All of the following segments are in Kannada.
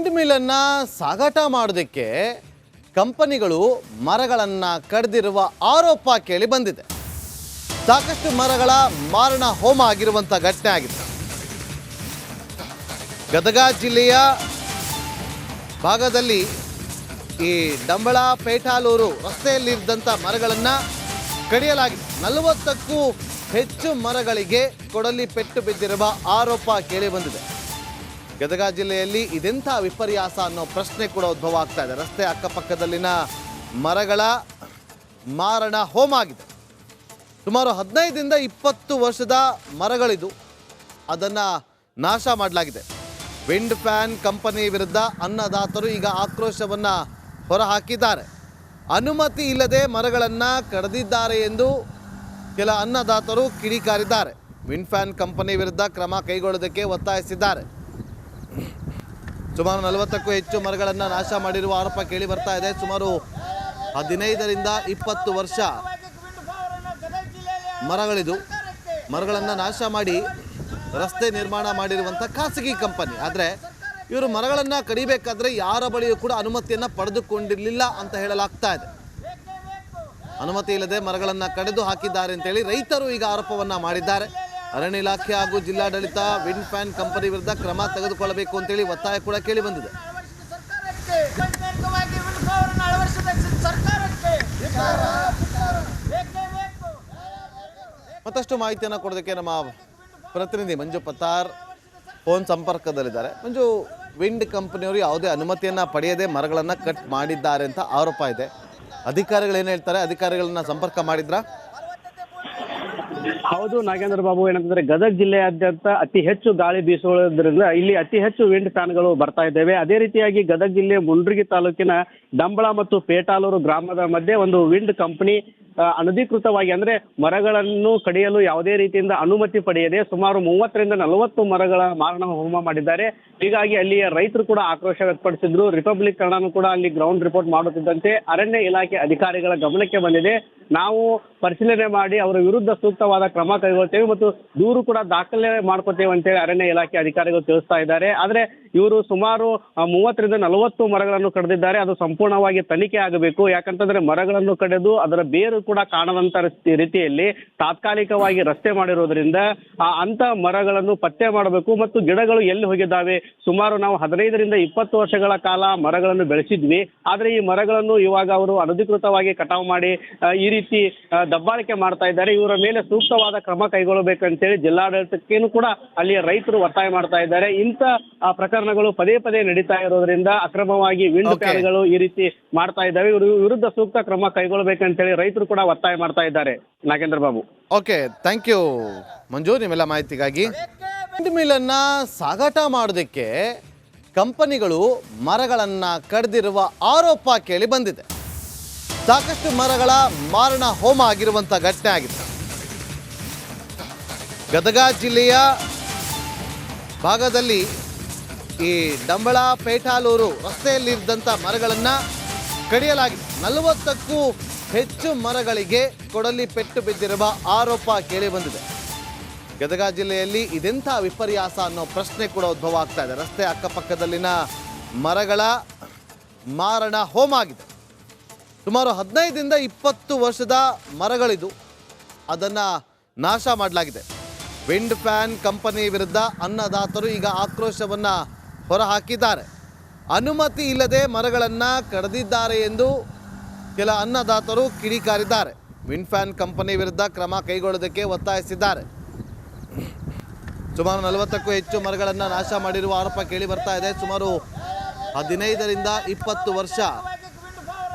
ವಿಂಡ್ ಮಿಲ್ಲನ್ನು ಸಾಗಾಟ ಮಾಡೋದಕ್ಕೆ ಕಂಪನಿಗಳು ಮರಗಳನ್ನು ಕಡಿದಿರುವ ಆರೋಪ ಕೇಳಿ ಬಂದಿದೆ. ಸಾಕಷ್ಟು ಮರಗಳ ಮಾರಣ ಹೋಮ ಆಗಿರುವಂಥ ಘಟನೆ ಆಗಿದೆ. ಗದಗ ಜಿಲ್ಲೆಯ ಭಾಗದಲ್ಲಿ ಈ ಡಂಬಳ ಪೇಟಾಲೂರು ರಸ್ತೆಯಲ್ಲಿದ್ದಂಥ ಮರಗಳನ್ನು ಕಡಿಯಲಾಗಿದೆ. 40ಕ್ಕೂ ಹೆಚ್ಚು ಮರಗಳಿಗೆ ಕೊಡಲಿ ಪೆಟ್ಟು ಬಿದ್ದಿರುವ ಆರೋಪ ಕೇಳಿ ಬಂದಿದೆ. ಗದಗ ಜಿಲ್ಲೆಯಲ್ಲಿ ಇದೆಂಥ ವಿಪರ್ಯಾಸ ಅನ್ನೋ ಪ್ರಶ್ನೆ ಕೂಡ ಉದ್ಭವ ಆಗ್ತಾ ಇದೆ. ರಸ್ತೆ ಅಕ್ಕಪಕ್ಕದಲ್ಲಿನ ಮರಗಳ ಮಾರಣ ಹೋಮ ಆಗಿದೆ. ಸುಮಾರು 15ರಿಂದ 20 ವರ್ಷದ ಮರಗಳಿದು. ಅದನ್ನು ನಾಶ ಮಾಡಲಾಗಿದೆ. ವಿಂಡ್ ಫ್ಯಾನ್ ಕಂಪನಿ ವಿರುದ್ಧ ಅನ್ನದಾತರು ಈಗ ಆಕ್ರೋಶವನ್ನು ಹೊರಹಾಕಿದ್ದಾರೆ. ಅನುಮತಿ ಇಲ್ಲದೆ ಮರಗಳನ್ನು ಕಡಿದಿದ್ದಾರೆ ಎಂದು ಕೆಲ ಅನ್ನದಾತರು ಕಿಡಿಕಾರಿದ್ದಾರೆ. ವಿಂಡ್ ಫ್ಯಾನ್ ಕಂಪನಿ ವಿರುದ್ಧ ಕ್ರಮ ಕೈಗೊಳ್ಳೋದಕ್ಕೆ ಒತ್ತಾಯಿಸಿದ್ದಾರೆ. ಸುಮಾರು 40ಕ್ಕೂ ಹೆಚ್ಚು ಮರಗಳನ್ನು ನಾಶ ಮಾಡಿರುವ ಆರೋಪ ಕೇಳಿ ಬರ್ತಾ ಇದೆ. ಸುಮಾರು 15ರಿಂದ 20 ವರ್ಷ ಮರಗಳಿದು. ಮರಗಳನ್ನು ನಾಶ ಮಾಡಿ ರಸ್ತೆ ನಿರ್ಮಾಣ ಮಾಡಿರುವಂಥ ಖಾಸಗಿ ಕಂಪನಿ. ಆದರೆ ಇವರು ಮರಗಳನ್ನು ಕಡಿಬೇಕಾದ್ರೆ ಯಾರ ಬಳಿಯೂ ಕೂಡ ಅನುಮತಿಯನ್ನು ಪಡೆದುಕೊಂಡಿರಲಿಲ್ಲ ಅಂತ ಹೇಳಲಾಗ್ತಾ ಇದೆ. ಅನುಮತಿ ಇಲ್ಲದೆ ಮರಗಳನ್ನು ಕಡಿದು ಹಾಕಿದ್ದಾರೆ ಅಂತೇಳಿ ರೈತರು ಈಗ ಆರೋಪವನ್ನು ಮಾಡಿದ್ದಾರೆ. ಅರಣ್ಯ ಇಲಾಖೆ ಹಾಗೂ ಜಿಲ್ಲಾಡಳಿತ ವಿಂಡ್ ಫ್ಯಾನ್ ಕಂಪನಿ ವಿರುದ್ಧ ಕ್ರಮ ತೆಗೆದುಕೊಳ್ಳಬೇಕು ಅಂತೇಳಿ ಒತ್ತಾಯ ಕೂಡ ಕೇಳಿ ಬಂದಿದೆ. ಮತ್ತಷ್ಟು ಮಾಹಿತಿಯನ್ನು ಕೊಡೋದಕ್ಕೆ ನಮ್ಮ ಪ್ರತಿನಿಧಿ ಮಂಜು ಪತ್ತಾರ್ ಫೋನ್ ಸಂಪರ್ಕದಲ್ಲಿದ್ದಾರೆ. ಮಂಜು, ವಿಂಡ್ ಕಂಪನಿಯವರು ಯಾವುದೇ ಅನುಮತಿಯನ್ನು ಪಡೆಯದೆ ಮರಗಳನ್ನು ಕಟ್ ಮಾಡಿದ್ದಾರೆ ಅಂತ ಆರೋಪ ಇದೆ. ಅಧಿಕಾರಿಗಳು ಏನು ಹೇಳ್ತಾರೆ? ಅಧಿಕಾರಿಗಳನ್ನ ಸಂಪರ್ಕ ಮಾಡಿದ್ರಾ? ಹೌದು ನಾಗೇಂದ್ರ ಬಾಬು, ಏನಂತಂದ್ರೆ ಗದಗ ಜಿಲ್ಲೆಯಾದ್ಯಂತ ಅತಿ ಹೆಚ್ಚು ಗಾಳಿ ಬೀಸುವುದರಿಂದ ಇಲ್ಲಿ ಅತಿ ಹೆಚ್ಚು ವಿಂಡ್ ಫ್ಯಾನ್ಗಳು ಬರ್ತಾ ಇದ್ದೇವೆ. ಅದೇ ರೀತಿಯಾಗಿ ಗದಗ ಜಿಲ್ಲೆ ಮುಂಡ್ರಿಗಿ ತಾಲೂಕಿನ ಡಂಬಳ ಮತ್ತು ಪೇಟಾಲೂರು ಗ್ರಾಮದ ಮಧ್ಯೆ ಒಂದು ವಿಂಡ್ ಕಂಪನಿ ಅನಧಿಕೃತವಾಗಿ ಅಂದ್ರೆ ಮರಗಳನ್ನು ಕಡಿಯಲು ಯಾವುದೇ ರೀತಿಯಿಂದ ಅನುಮತಿ ಪಡೆಯದೆ ಸುಮಾರು 30ರಿಂದ 40 ಮರಗಳ ಮಾರಣ ಹೋಮ ಮಾಡಿದ್ದಾರೆ. ಹೀಗಾಗಿ ಅಲ್ಲಿಯ ರೈತರು ಕೂಡ ಆಕ್ರೋಶ ವ್ಯಕ್ತಪಡಿಸಿದ್ರು. ರಿಪಬ್ಲಿಕ್ ಕನ್ನಡನೂ ಕೂಡ ಅಲ್ಲಿ ಗ್ರೌಂಡ್ ರಿಪೋರ್ಟ್ ಮಾಡುತ್ತಿದ್ದಂತೆ ಅರಣ್ಯ ಇಲಾಖೆ ಅಧಿಕಾರಿಗಳ ಗಮನಕ್ಕೆ ಬಂದಿದೆ. ನಾವು ಪರಿಶೀಲನೆ ಮಾಡಿ ಅವರ ವಿರುದ್ಧ ಸೂಕ್ತವಾದ ಕ್ರಮ ಕೈಗೊಳ್ತೇವೆ ಮತ್ತು ದೂರು ಕೂಡ ದಾಖಲೆ ಮಾಡ್ಕೋತೇವೆ ಅಂತೇಳಿ ಅರಣ್ಯ ಇಲಾಖೆ ಅಧಿಕಾರಿಗಳು ತಿಳಿಸ್ತಾ ಇದ್ದಾರೆ. ಆದ್ರೆ ಇವರು ಸುಮಾರು 30ರಿಂದ 40 ಮರಗಳನ್ನು ಕಡಿದಿದ್ದಾರೆ. ಅದು ಸಂಪೂರ್ಣವಾಗಿ ತನಿಖೆ ಆಗಬೇಕು. ಯಾಕಂತಂದ್ರೆ ಮರಗಳನ್ನು ಕಡಿದು ಅದರ ಬೇರು ಕೂಡ ಕಾಣದಂತ ರೀತಿಯಲ್ಲಿ ತಾತ್ಕಾಲಿಕವಾಗಿ ರಸ್ತೆ ಮಾಡಿರೋದ್ರಿಂದ ಅಂತ ಮರಗಳನ್ನು ಪತ್ತೆ ಮಾಡಬೇಕು ಮತ್ತು ಗಿಡಗಳು ಎಲ್ಲಿ ಹೋಗಿದ್ದಾವೆ. ಸುಮಾರು ನಾವು 15ರಿಂದ 20 ವರ್ಷಗಳ ಕಾಲ ಮರಗಳನ್ನು ಬೆಳೆಸಿದ್ವಿ. ಆದ್ರೆ ಈ ಮರಗಳನ್ನು ಇವಾಗ ಅವರು ಅನಧಿಕೃತವಾಗಿ ಕಟಾವು ಮಾಡಿ ಈ ರೀತಿ ದಬ್ಬಾಳಿಕೆ ಮಾಡ್ತಾ ಇದ್ದಾರೆ. ಇವರ ಮೇಲೆ ಸೂಕ್ತವಾದ ಕ್ರಮ ಕೈಗೊಳ್ಳಬೇಕಂತೇಳಿ ಜಿಲ್ಲಾಡಳಿತಕ್ಕೇನು ಕೂಡ ಅಲ್ಲಿಯ ರೈತರು ಒತ್ತಾಯ ಮಾಡ್ತಾ ಇದ್ದಾರೆ. ಇಂಥ ಪ್ರಕರಣಗಳು ಪದೇ ಪದೇ ನಡೀತಾ ಇರೋದ್ರಿಂದ ಅಕ್ರಮವಾಗಿ ವಿಂಡ್ ಫ್ಯಾನ್ಗಳು ಈ ರೀತಿ ಮಾಡ್ತಾ ಇದ್ದಾವೆ. ಇವರು ವಿರುದ್ಧ ಸೂಕ್ತ ಕ್ರಮ ಕೈಗೊಳ್ಳಬೇಕಂತೇಳಿ ರೈತರು ಕೂಡ ಒತ್ತಾಯ ಮಾಡ್ತಾ ಇದ್ದಾರೆ. Nagendra Babu. Okay, thank you Manju ನಿಮ್ಮೆಲ್ಲ ಮಾಹಿತಿಗಾಗಿ. ವಿಂಡ್ ಮಿಲ್ಲನ್ನು ಸಾಗಾಟ ಮಾಡೋದಕ್ಕೆ ಕಂಪನಿಗಳು ಮರಗಳನ್ನು ಕಡಿದಿರುವ ಆರೋಪ ಕೇಳಿ ಬಂದಿದೆ. ಸಾಕಷ್ಟು ಮರಗಳ ಮಾರಣ ಹೋಮ ಆಗಿರುವಂಥ ಘಟನೆ ಆಗಿದೆ. ಗದಗ ಜಿಲ್ಲೆಯ ಭಾಗದಲ್ಲಿ ಈ ಡಂಬಳ ಪೇಟಾಲೂರು ರಸ್ತೆಯಲ್ಲಿದ್ದಂಥ ಮರಗಳನ್ನು ಕಡಿಯಲಾಗಿದೆ. 40ಕ್ಕೂ ಹೆಚ್ಚು ಮರಗಳಿಗೆ ಕೊಡಲಿ ಪೆಟ್ಟು ಬಿದ್ದಿರುವ ಆರೋಪ ಕೇಳಿ ಬಂದಿದೆ. ಗದಗ ಜಿಲ್ಲೆಯಲ್ಲಿ ಇದೆಂಥ ವಿಪರ್ಯಾಸ ಅನ್ನೋ ಪ್ರಶ್ನೆ ಕೂಡ ಉದ್ಭವ ಆಗ್ತಾ ಇದೆ. ರಸ್ತೆ ಅಕ್ಕಪಕ್ಕದಲ್ಲಿನ ಮರಗಳ ಮಾರಣ ಹೋಮ ಆಗಿದೆ. ಸುಮಾರು 15ರಿಂದ 20 ವರ್ಷದ ಮರಗಳಿದು. ಅದನ್ನು ನಾಶ ಮಾಡಲಾಗಿದೆ. ವಿಂಡ್ ಫ್ಯಾನ್ ಕಂಪನಿ ವಿರುದ್ಧ ಅನ್ನದಾತರು ಈಗ ಆಕ್ರೋಶವನ್ನು ಹೊರಹಾಕಿದ್ದಾರೆ. ಅನುಮತಿ ಇಲ್ಲದೆ ಮರಗಳನ್ನು ಕಡಿದಿದ್ದಾರೆ ಎಂದು ಕೆಲ ಅನ್ನದಾತರು ಕಿಡಿಕಾರಿದ್ದಾರೆ. ವಿಂಡ್ ಫ್ಯಾನ್ ಕಂಪನಿ ವಿರುದ್ಧ ಕ್ರಮ ಕೈಗೊಳ್ಳೋದಕ್ಕೆ ಒತ್ತಾಯಿಸಿದ್ದಾರೆ. ಸುಮಾರು 40ಕ್ಕೂ ಹೆಚ್ಚು ಮರಗಳನ್ನು ನಾಶ ಮಾಡಿರುವ ಆರೋಪ ಕೇಳಿ ಬರ್ತಾ ಇದೆ. ಸುಮಾರು 15ರಿಂದ 20 ವರ್ಷ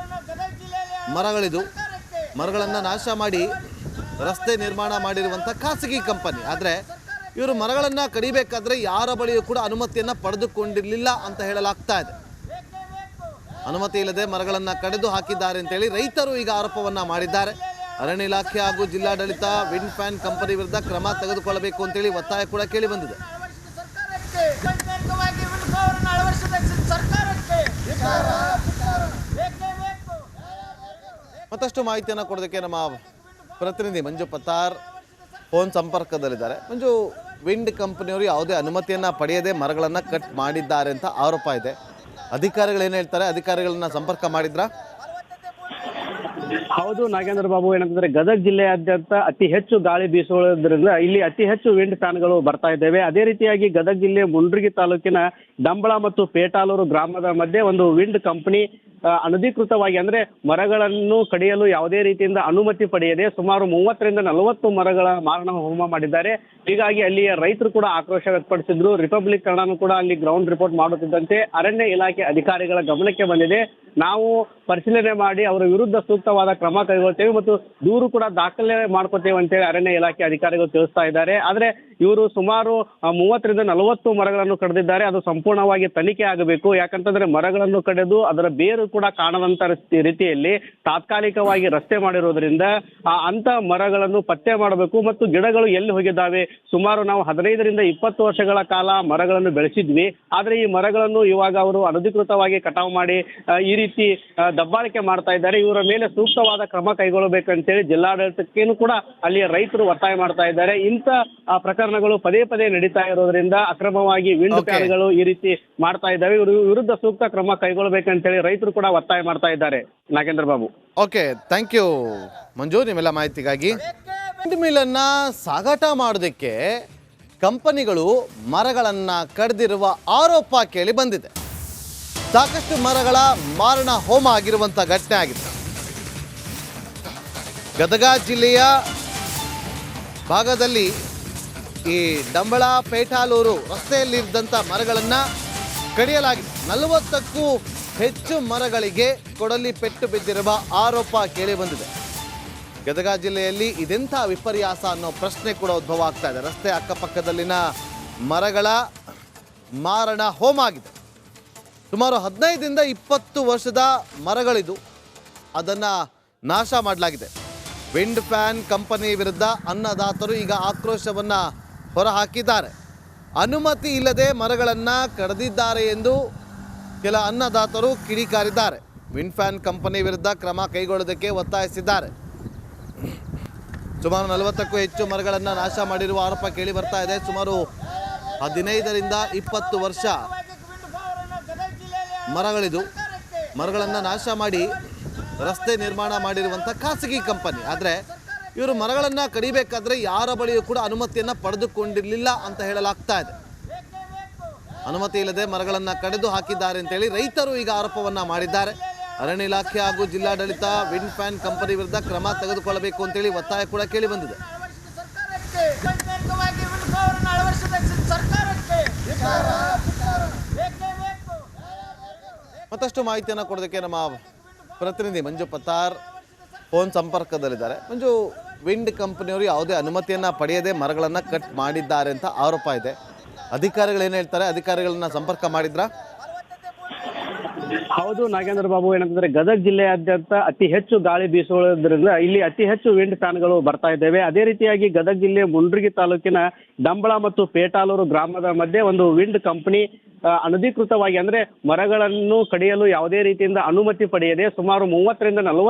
ಮರಗಳಿದು. ಮರಗಳನ್ನು ನಾಶ ಮಾಡಿ ರಸ್ತೆ ನಿರ್ಮಾಣ ಮಾಡಿರುವಂಥ ಖಾಸಗಿ ಕಂಪನಿ. ಆದರೆ ಇವರು ಮರಗಳನ್ನು ಕಡಿಬೇಕಾದ್ರೆ ಯಾರ ಬಳಿಯೂ ಕೂಡ ಅನುಮತಿಯನ್ನು ಪಡೆದುಕೊಂಡಿರಲಿಲ್ಲ ಅಂತ ಹೇಳಲಾಗ್ತಾ ಇದೆ. ಅನುಮತಿ ಇಲ್ಲದೆ ಮರಗಳನ್ನು ಕಡಿದು ಹಾಕಿದ್ದಾರೆ ಅಂತೇಳಿ ರೈತರು ಈಗ ಆರೋಪವನ್ನು ಮಾಡಿದ್ದಾರೆ. ಅರಣ್ಯ ಇಲಾಖೆ ಹಾಗೂ ಜಿಲ್ಲಾಡಳಿತ ವಿಂಡ್ ಫ್ಯಾನ್ ಕಂಪನಿ ವಿರುದ್ಧ ಕ್ರಮ ತೆಗೆದುಕೊಳ್ಳಬೇಕು ಅಂತೇಳಿ ಒತ್ತಾಯ ಕೂಡ ಕೇಳಿ ಬಂದಿದೆ. ಮತ್ತಷ್ಟು ಮಾಹಿತಿಯನ್ನು ಕೊಡೋದಕ್ಕೆ ನಮ್ಮ ಪ್ರತಿನಿಧಿ ಮಂಜು ಪತ್ತಾರ್ ಫೋನ್ ಸಂಪರ್ಕದಲ್ಲಿದ್ದಾರೆ. ಮಂಜು, ವಿಂಡ್ ಕಂಪನಿಯವರು ಯಾವುದೇ ಅನುಮತಿಯನ್ನು ಪಡೆಯದೆ ಮರಗಳನ್ನು ಕಟ್ ಮಾಡಿದ್ದಾರೆ ಅಂತ ಆರೋಪ ಇದೆ. ಅಧಿಕಾರಿಗಳು ಏನು ಹೇಳ್ತಾರೆ, ಅಧಿಕಾರಿಗಳನ್ನ ಸಂಪರ್ಕ ಮಾಡಿದ್ರಾ? ಹೌದು ನಾಗೇಂದ್ರ ಬಾಬು, ಏನಂತಂದ್ರೆ ಗದಗ ಜಿಲ್ಲೆಯಾದ್ಯಂತ ಅತಿ ಹೆಚ್ಚು ಗಾಳಿ ಬೀಸುವುದರಿಂದ ಇಲ್ಲಿ ಅತಿ ಹೆಚ್ಚು ವಿಂಡ್ ಫ್ಯಾನ್ಗಳು ಬರ್ತಾ ಇದ್ದೇವೆ. ಅದೇ ರೀತಿಯಾಗಿ ಗದಗ ಜಿಲ್ಲೆ ಮುಂಡ್ರಿಗಿ ತಾಲೂಕಿನ ಡಂಬಳ ಮತ್ತು ಪೇಟಾಲೂರು ಗ್ರಾಮದ ಮಧ್ಯೆ ಒಂದು ವಿಂಡ್ ಕಂಪನಿ ಅನಧಿಕೃತವಾಗಿ ಅಂದ್ರೆ ಮರಗಳನ್ನು ಕಡಿಯಲು ಯಾವುದೇ ರೀತಿಯಿಂದ ಅನುಮತಿ ಪಡೆಯದೆ ಸುಮಾರು 30ರಿಂದ 40 ಮರಗಳ ಮಾರಣ ಹೋಮ ಮಾಡಿದ್ದಾರೆ. ಹೀಗಾಗಿ ಅಲ್ಲಿಯ ರೈತರು ಕೂಡ ಆಕ್ರೋಶ ವ್ಯಕ್ತಪಡಿಸಿದ್ರು. ರಿಪಬ್ಲಿಕ್ ಕನ್ನಡನೂ ಕೂಡ ಅಲ್ಲಿ ಗ್ರೌಂಡ್ ರಿಪೋರ್ಟ್ ಮಾಡುತ್ತಿದ್ದಂತೆ ಅರಣ್ಯ ಇಲಾಖೆ ಅಧಿಕಾರಿಗಳ ಗಮನಕ್ಕೆ ಬಂದಿದೆ. ನಾವು ಪರಿಶೀಲನೆ ಮಾಡಿ ಅವರ ವಿರುದ್ಧ ಸೂಕ್ತವಾದ ಕ್ರಮ ಕೈಗೊಳ್ತೇವೆ ಮತ್ತು ದೂರು ಕೂಡ ದಾಖಲೆ ಮಾಡ್ಕೋತೇವೆ ಅಂತೇಳಿ ಅರಣ್ಯ ಇಲಾಖೆ ಅಧಿಕಾರಿಗಳು ತಿಳಿಸ್ತಾ ಇದ್ದಾರೆ. ಆದ್ರೆ ಇವರು ಸುಮಾರು 30ರಿಂದ 40 ಮರಗಳನ್ನು ಕಡಿದಿದ್ದಾರೆ. ಅದು ಸಂಪೂರ್ಣವಾಗಿ ತನಿಖೆ ಆಗಬೇಕು. ಯಾಕಂತಂದ್ರೆ ಮರಗಳನ್ನು ಕಡಿದು ಅದರ ಬೇರು ಕೂಡ ಕಾಣದಂತ ರೀತಿಯಲ್ಲಿ ತಾತ್ಕಾಲಿಕವಾಗಿ ರಸ್ತೆ ಮಾಡಿರೋದ್ರಿಂದ ಅಂತ ಮರಗಳನ್ನು ಪತ್ತೆ ಮಾಡಬೇಕು ಮತ್ತು ಗಿಡಗಳು ಎಲ್ಲಿ ಹೋಗಿದ್ದಾವೆ. ಸುಮಾರು ನಾವು 15ರಿಂದ 20 ವರ್ಷಗಳ ಕಾಲ ಮರಗಳನ್ನು ಬೆಳೆಸಿದ್ವಿ. ಆದ್ರೆ ಈ ಮರಗಳನ್ನು ಇವಾಗ ಅವರು ಅನಧಿಕೃತವಾಗಿ ಕಟಾವು ಮಾಡಿ ಈ ರೀತಿ ದಬ್ಬಾಳಿಕೆ ಮಾಡ್ತಾ ಇದ್ದಾರೆ. ಇವರ ಮೇಲೆ ಸೂಕ್ತವಾದ ಕ್ರಮ ಕೈಗೊಳ್ಳಬೇಕಂತೇಳಿ ಜಿಲ್ಲಾಡಳಿತಕ್ಕೇನು ಕೂಡ ಅಲ್ಲಿಯ ರೈತರು ಒತ್ತಾಯ ಮಾಡ್ತಾ ಇದ್ದಾರೆ. ಇಂಥ ಪ್ರಕರಣಗಳು ಪದೇ ಪದೇ ನಡೀತಾ ಇರೋದ್ರಿಂದ ಅಕ್ರಮವಾಗಿ ವಿಂಡ್ ಫ್ಯಾನ್ಗಳು ಈ ರೀತಿ ಮಾಡ್ತಾ ಇದ್ದಾವೆ. ಇವರು ವಿರುದ್ಧ ಸೂಕ್ತ ಕ್ರಮ ಕೈಗೊಳ್ಳಬೇಕಂತೇಳಿ ರೈತರು ಕೂಡ ಒತ್ತಾಯ ಮಾಡ್ತಾ ಇದ್ದಾರೆ. Nagendra Babu. Okay, thank you Manju ನಿಮ್ಮೆಲ್ಲ ಮಾಹಿತಿಗಾಗಿ. ವಿಂಡ್ ಮಿಲ್ಲನ್ನ ಸಾಗಾಟ ಮಾಡೋದಕ್ಕೆ ಕಂಪನಿಗಳು ಮರಗಳನ್ನು ಕಡಿದಿರುವ ಆರೋಪ ಕೇಳಿ ಬಂದಿದೆ. ಸಾಕಷ್ಟು ಮರಗಳ ಮಾರಣ ಹೋಮ ಆಗಿರುವಂಥ ಘಟನೆ ಆಗಿದೆ. ಗದಗ ಜಿಲ್ಲೆಯ ಭಾಗದಲ್ಲಿ ಈ ಡಂಬಳ ಪೇಟಾಲೂರು ರಸ್ತೆಯಲ್ಲಿದ್ದಂಥ ಮರಗಳನ್ನು ಕಡಿಯಲಾಗಿದೆ. 40ಕ್ಕೂ ಹೆಚ್ಚು ಮರಗಳಿಗೆ ಕೊಡಲಿ ಪೆಟ್ಟು ಬಿದ್ದಿರುವ ಆರೋಪ ಕೇಳಿ ಬಂದಿದೆ. ಗದಗ ಜಿಲ್ಲೆಯಲ್ಲಿ ಇದೆಂಥ ವಿಪರ್ಯಾಸ ಅನ್ನೋ ಪ್ರಶ್ನೆ ಕೂಡ ಉದ್ಭವ ಆಗ್ತಾ ಇದೆ. ರಸ್ತೆ ಅಕ್ಕಪಕ್ಕದಲ್ಲಿನ ಮರಗಳ ಮಾರಣ ಹೋಮ ಆಗಿದೆ. ಸುಮಾರು 15ರಿಂದ 20 ವರ್ಷದ ಮರಗಳಿದು, ಅದನ್ನು ನಾಶ ಮಾಡಲಾಗಿದೆ. ವಿಂಡ್ ಫ್ಯಾನ್ ಕಂಪನಿ ವಿರುದ್ಧ ಅನ್ನದಾತರು ಈಗ ಆಕ್ರೋಶವನ್ನು ಹೊರಹಾಕಿದ್ದಾರೆ. ಅನುಮತಿ ಇಲ್ಲದೆ ಮರಗಳನ್ನು ಕಡಿದಿದ್ದಾರೆ ಎಂದು ಕೆಲ ಅನ್ನದಾತರು ಕಿಡಿಕಾರಿದ್ದಾರೆ. ವಿಂಡ್ ಫ್ಯಾನ್ ಕಂಪನಿ ವಿರುದ್ಧ ಕ್ರಮ ಕೈಗೊಳ್ಳೋದಕ್ಕೆ ಒತ್ತಾಯಿಸಿದ್ದಾರೆ. ಸುಮಾರು 40ಕ್ಕೂ ಹೆಚ್ಚು ಮರಗಳನ್ನು ನಾಶ ಮಾಡಿರುವ ಆರೋಪ ಕೇಳಿ ಬರ್ತಾ ಇದೆ. ಸುಮಾರು 15ರಿಂದ 20 ವರ್ಷ ಮರಗಳಿದು. ಮರಗಳನ್ನು ನಾಶ ಮಾಡಿ ರಸ್ತೆ ನಿರ್ಮಾಣ ಮಾಡಿರುವಂಥ ಖಾಸಗಿ ಕಂಪನಿ. ಆದರೆ ಇವರು ಮರಗಳನ್ನು ಕಡಿಬೇಕಾದ್ರೆ ಯಾರ ಬಳಿಯೂ ಕೂಡ ಅನುಮತಿಯನ್ನು ಪಡೆದುಕೊಂಡಿರಲಿಲ್ಲ ಅಂತ ಹೇಳಲಾಗ್ತಾ ಇದೆ. ಅನುಮತಿ ಇಲ್ಲದೆ ಮರಗಳನ್ನು ಕಡಿದು ಹಾಕಿದ್ದಾರೆ ಅಂತೇಳಿ ರೈತರು ಈಗ ಆರೋಪವನ್ನು ಮಾಡಿದ್ದಾರೆ. ಅರಣ್ಯ ಇಲಾಖೆ ಹಾಗೂ ಜಿಲ್ಲಾಡಳಿತ ವಿಂಡ್ ಫ್ಯಾನ್ ಕಂಪನಿ ವಿರುದ್ಧ ಕ್ರಮ ತೆಗೆದುಕೊಳ್ಳಬೇಕು ಅಂತೇಳಿ ಒತ್ತಾಯ ಕೂಡ ಕೇಳಿ ಬಂದಿದೆ. ಮತ್ತಷ್ಟು ಮಾಹಿತಿಯನ್ನು ಕೊಡೋದಕ್ಕೆ ನಮ್ಮ ಪ್ರತಿನಿಧಿ ಮಂಜು ಪತ್ತಾರ್ ಫೋನ್ ಸಂಪರ್ಕದಲ್ಲಿದ್ದಾರೆ. ಮಂಜು, ವಿಂಡ್ ಕಂಪನಿಯವರು ಯಾವುದೇ ಅನುಮತಿಯನ್ನು ಪಡೆಯದೆ ಮರಗಳನ್ನು ಕಟ್ ಮಾಡಿದ್ದಾರೆ ಅಂತ ಆರೋಪ ಇದೆ. ಅಧಿಕಾರಿಗಳು ಏನು ಹೇಳ್ತಾರೆ, ಅಧಿಕಾರಿಗಳನ್ನ ಸಂಪರ್ಕ ಮಾಡಿದ್ರಾ? ಹೌದು ನಾಗೇಂದ್ರ ಬಾಬು, ಏನಂತಂದ್ರೆ ಗದಗ ಜಿಲ್ಲೆಯಾದ್ಯಂತ ಅತಿ ಹೆಚ್ಚು ಗಾಳಿ ಬೀಸುವುದರಿಂದ ಇಲ್ಲಿ ಅತಿ ಹೆಚ್ಚು ವಿಂಡ್ ಫ್ಯಾನ್ಗಳು ಬರ್ತಾ ಇದ್ದೇವೆ. ಅದೇ ರೀತಿಯಾಗಿ ಗದಗ ಜಿಲ್ಲೆ ಮುಂಡ್ರಿಗಿ ತಾಲೂಕಿನ ಡಂಬಳ ಮತ್ತು ಪೇಟಾಲೂರು ಗ್ರಾಮದ ಮಧ್ಯೆ ಒಂದು ವಿಂಡ್ ಕಂಪನಿ ಅನಧಿಕೃತವಾಗಿ ಅಂದ್ರೆ ಮರಗಳನ್ನು ಕಡಿಯಲು ಯಾವುದೇ ರೀತಿಯಿಂದ ಅನುಮತಿ ಪಡೆಯದೆ ಸುಮಾರು 30ರಿಂದ 40